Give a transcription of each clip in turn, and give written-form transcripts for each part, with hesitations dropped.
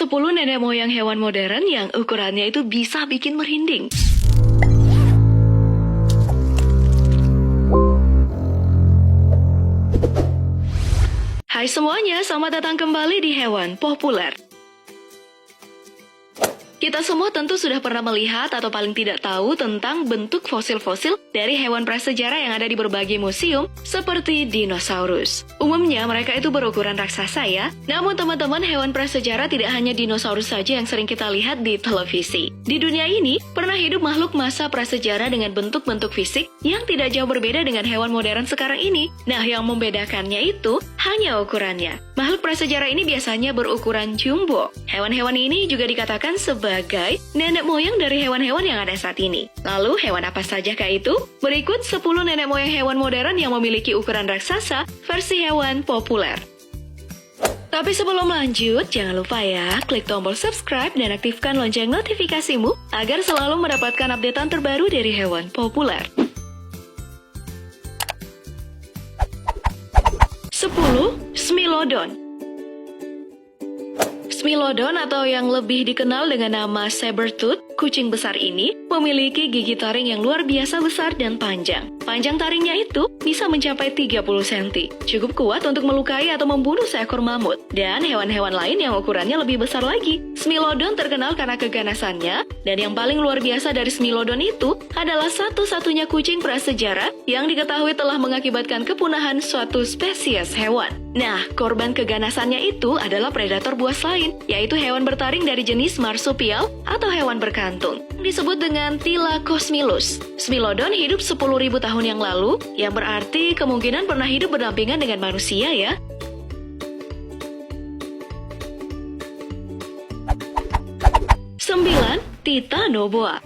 10 nenek moyang hewan modern yang ukurannya itu bisa bikin merinding. Hai semuanya, selamat datang kembali di Hewan Populer. Kita semua tentu sudah pernah melihat atau paling tidak tahu tentang bentuk fosil-fosil dari hewan prasejarah yang ada di berbagai museum seperti dinosaurus. Umumnya mereka itu berukuran raksasa ya. Namun teman-teman, hewan prasejarah tidak hanya dinosaurus saja yang sering kita lihat di televisi. Di dunia ini pernah hidup makhluk masa prasejarah dengan bentuk-bentuk fisik yang tidak jauh berbeda dengan hewan modern sekarang ini. Nah, yang membedakannya itu hanya ukurannya. Makhluk prasejarah ini biasanya berukuran jumbo. Hewan-hewan ini juga dikatakan sebagai nenek moyang dari hewan-hewan yang ada saat ini. Lalu, hewan apa sajakah itu? Berikut 10 nenek moyang hewan modern yang memiliki ukuran raksasa versi hewan populer. Tapi sebelum lanjut, jangan lupa ya, klik tombol subscribe dan aktifkan lonceng notifikasimu agar selalu mendapatkan updatean terbaru dari hewan populer. 10. Smilodon. Smilodon atau yang lebih dikenal dengan nama saber-tooth, kucing besar ini memiliki gigi taring yang luar biasa besar dan panjang. Panjang taringnya itu bisa mencapai 30 cm. Cukup kuat untuk melukai atau membunuh seekor mamut dan hewan-hewan lain yang ukurannya lebih besar lagi. Smilodon terkenal karena keganasannya, dan yang paling luar biasa dari Smilodon itu adalah satu-satunya kucing prasejarah yang diketahui telah mengakibatkan kepunahan suatu spesies hewan. Nah, korban keganasannya itu adalah predator buas lain, yaitu hewan bertaring dari jenis marsupial atau hewan berkantung, disebut dengan Thylacophilus. Smilodon hidup 10.000 tahun yang lalu, yang berarti kemungkinan pernah hidup berdampingan dengan manusia ya. Titanoboa.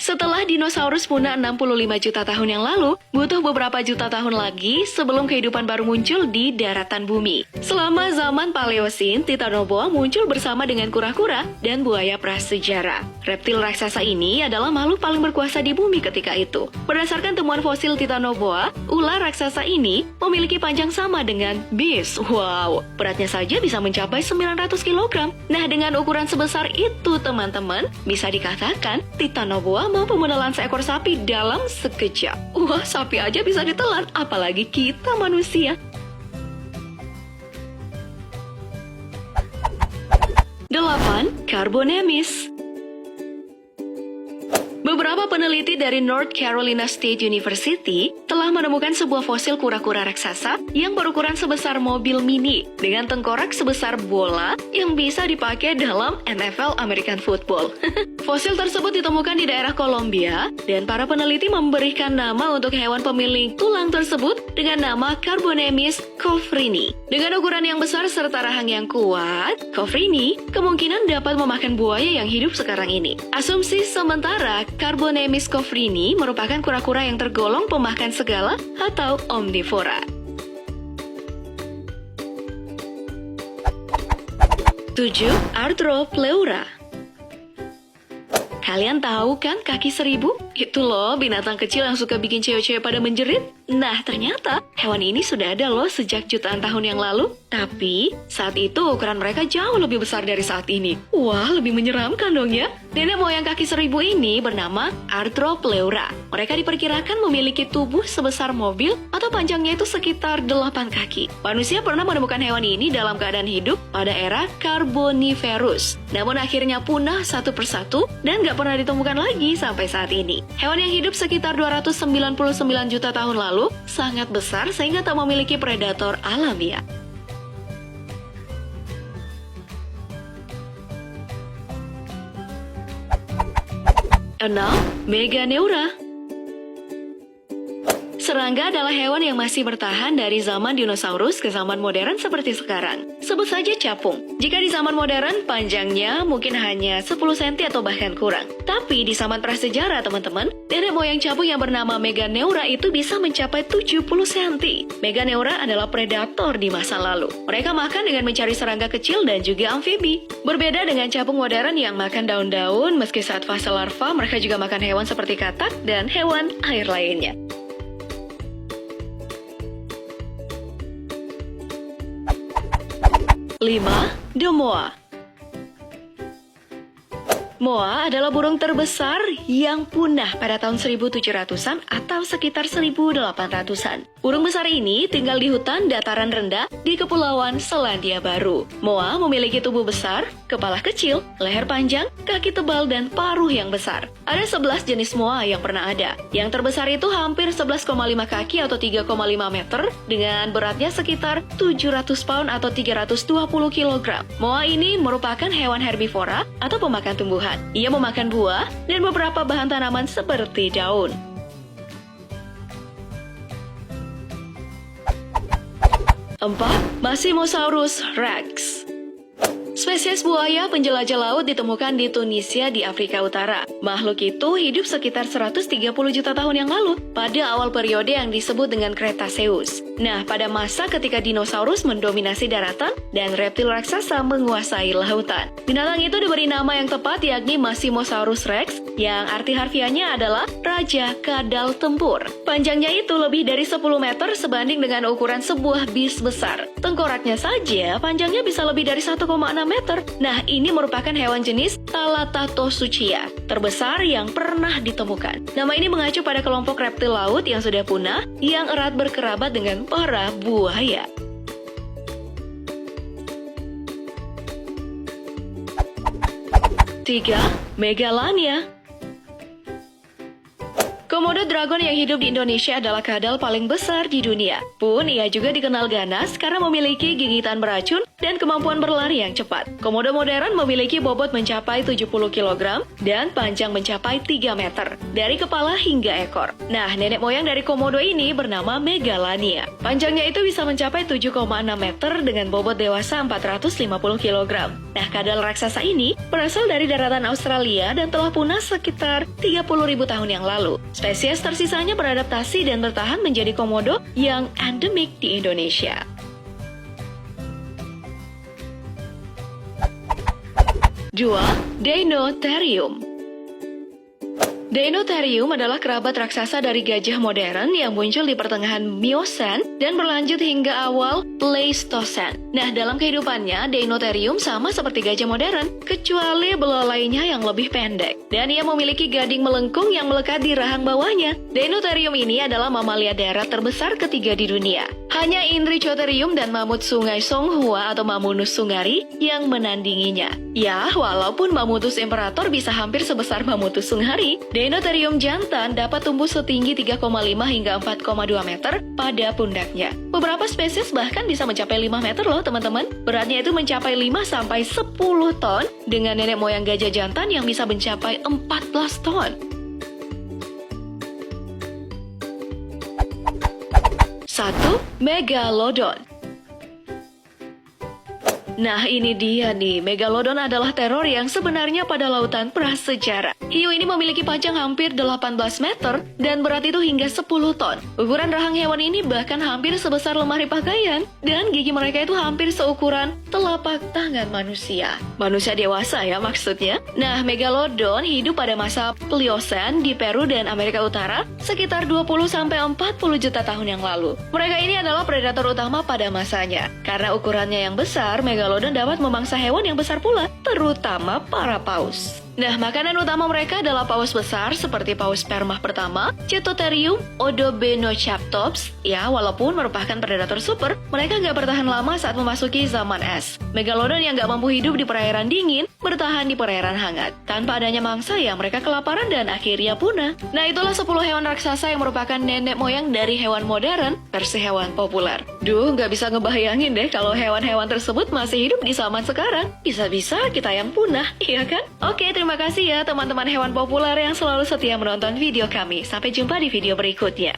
Setelah dinosaurus punah 65 juta tahun yang lalu, butuh beberapa juta tahun lagi sebelum kehidupan baru muncul di daratan bumi. Selama zaman Paleosin, Titanoboa muncul bersama dengan kura-kura dan buaya prasejarah. Reptil raksasa ini adalah makhluk paling berkuasa di bumi ketika itu. Berdasarkan temuan fosil Titanoboa, ular raksasa ini memiliki panjang sama dengan bis. Wow, beratnya saja bisa mencapai 900 kg. Nah, dengan ukuran sebesar itu, teman-teman, bisa dikatakan Titanoboa mampu menelan seekor sapi dalam sekejap. Wah, sapi aja bisa ditelan, apalagi kita manusia. 8. Carbonemys. Beberapa peneliti dari North Carolina State University telah menemukan sebuah fosil kura-kura raksasa yang berukuran sebesar mobil mini dengan tengkorak sebesar bola yang bisa dipakai dalam NFL American Football. Fosil tersebut ditemukan di daerah Colombia dan para peneliti memberikan nama untuk hewan pemilik tulang tersebut dengan nama Carbonemys cofrini. Dengan ukuran yang besar serta rahang yang kuat, cofrini kemungkinan dapat memakan buaya yang hidup sekarang ini. Asumsi sementara, Carbonemys cofrini merupakan kura-kura yang tergolong pemakan segala atau omnivora. 7. Arthropleura. Kalian tahu kan kaki seribu? Itu loh binatang kecil yang suka bikin cewek-cewek pada menjerit. Nah, ternyata hewan ini sudah ada loh sejak jutaan tahun yang lalu. Tapi, saat itu ukuran mereka jauh lebih besar dari saat ini. Wah, lebih menyeramkan dong ya. Nenek moyang kaki seribu ini bernama Arthropleura. Mereka diperkirakan memiliki tubuh sebesar mobil atau panjangnya itu sekitar 8 kaki. Manusia pernah menemukan hewan ini dalam keadaan hidup pada era Carboniferous. Namun akhirnya punah satu persatu dan gak pernah ditemukan lagi sampai saat ini. Hewan yang hidup sekitar 299 juta tahun lalu sangat besar sehingga tak memiliki predator alamiah. 6. Meganeura. Serangga adalah hewan yang masih bertahan dari zaman dinosaurus ke zaman modern seperti sekarang. Sebut saja capung. Jika di zaman modern, panjangnya mungkin hanya 10 cm atau bahkan kurang. Tapi di zaman prasejarah, teman-teman, nenek moyang capung yang bernama Meganeura itu bisa mencapai 70 cm. Meganeura adalah predator di masa lalu. Mereka makan dengan mencari serangga kecil dan juga amfibi. Berbeda dengan capung modern yang makan daun-daun, meski saat fase larva mereka juga makan hewan seperti katak dan hewan air lainnya. 5. 5. The Moa. Moa adalah burung terbesar yang punah pada tahun 1700-an atau sekitar 1800-an. Burung besar ini tinggal di hutan dataran rendah di Kepulauan Selandia Baru. Moa memiliki tubuh besar, kepala kecil, leher panjang, kaki tebal, dan paruh yang besar. Ada 11 jenis moa yang pernah ada. Yang terbesar itu hampir 11,5 kaki atau 3,5 meter dengan beratnya sekitar 700 pound atau 320 kg. Moa ini merupakan hewan herbivora atau pemakan tumbuhan. Ia memakan buah dan beberapa bahan tanaman seperti daun. 4. Masimosaurus rex. Spesies buaya penjelajah laut ditemukan di Tunisia di Afrika Utara. Makhluk itu hidup sekitar 130 juta tahun yang lalu pada awal periode yang disebut dengan Cretaceous. Nah, pada masa ketika dinosaurus mendominasi daratan dan reptil raksasa menguasai lautan. Binatang itu diberi nama yang tepat yakni Masimosaurus rex yang arti harfiahnya adalah Raja Kadal Tempur. Panjangnya itu lebih dari 10 meter sebanding dengan ukuran sebuah bis besar. Tengkoraknya saja panjangnya bisa lebih dari 1,6 meter. Nah, ini merupakan hewan jenis Thalatatosuchia terbesar yang pernah ditemukan. Nama ini mengacu pada kelompok reptil laut yang sudah punah yang erat berkerabat dengan para buaya. 3. Megalania. Komodo dragon yang hidup di Indonesia adalah kadal paling besar di dunia. Pun ia juga dikenal ganas karena memiliki gigitan beracun dan kemampuan berlari yang cepat. Komodo modern memiliki bobot mencapai 70 kg dan panjang mencapai 3 meter, dari kepala hingga ekor. Nah, nenek moyang dari komodo ini bernama Megalania. Panjangnya itu bisa mencapai 7,6 meter dengan bobot dewasa 450 kg. Nah, kadal raksasa ini berasal dari daratan Australia dan telah punah sekitar 30.000 tahun yang lalu. Spesies tersisanya beradaptasi dan bertahan menjadi komodo yang endemik di Indonesia. 2. Deinotherium. Deinotherium adalah kerabat raksasa dari gajah modern yang muncul di pertengahan Miocene dan berlanjut hingga awal Pleistocene. Nah, dalam kehidupannya, Deinotherium sama seperti gajah modern, kecuali belalainya yang lebih pendek. Dan ia memiliki gading melengkung yang melekat di rahang bawahnya. Deinotherium ini adalah mamalia darat terbesar ketiga di dunia. Hanya Indrichotherium dan mamut sungai Songhua atau Mamunus sungari yang menandinginya. Ya, walaupun Mammutus imperator bisa hampir sebesar Mammutus sungari, Deinotherium jantan dapat tumbuh setinggi 3,5 hingga 4,2 meter pada pundaknya. Beberapa spesies bahkan bisa mencapai 5 meter loh teman-teman. Beratnya itu mencapai 5-10 ton dengan nenek moyang gajah jantan yang bisa mencapai 14 ton. 1. Megalodon. Nah, ini dia nih, Megalodon adalah teror yang sebenarnya pada lautan prasejarah. Hiu ini memiliki panjang hampir 18 meter dan berat itu hingga 10 ton. Ukuran rahang hewan ini bahkan hampir sebesar lemari pakaian dan gigi mereka itu hampir seukuran telapak tangan manusia. Manusia dewasa ya maksudnya. Nah, Megalodon hidup pada masa Pliocene di Peru dan Amerika Utara sekitar 20-40 juta tahun yang lalu. Mereka ini adalah predator utama pada masanya. Karena ukurannya yang besar, Megalodon dapat memangsa hewan yang besar pula, terutama para paus. Nah, makanan utama mereka adalah paus besar seperti paus sperma pertama, Chaetotherium odobenochaptops. Ya, walaupun merupakan predator super, mereka nggak bertahan lama saat memasuki zaman es. Megalodon yang nggak mampu hidup di perairan dingin, bertahan di perairan hangat. Tanpa adanya mangsa ya, mereka kelaparan dan akhirnya punah. Nah, itulah 10 hewan raksasa yang merupakan nenek moyang dari hewan modern versi hewan populer. Duh, nggak bisa ngebayangin deh kalau hewan-hewan tersebut masih hidup di zaman sekarang. Bisa-bisa kita yang punah, iya kan? Oke, terima kasih ya teman-teman hewan populer yang selalu setia menonton video kami. Sampai jumpa di video berikutnya.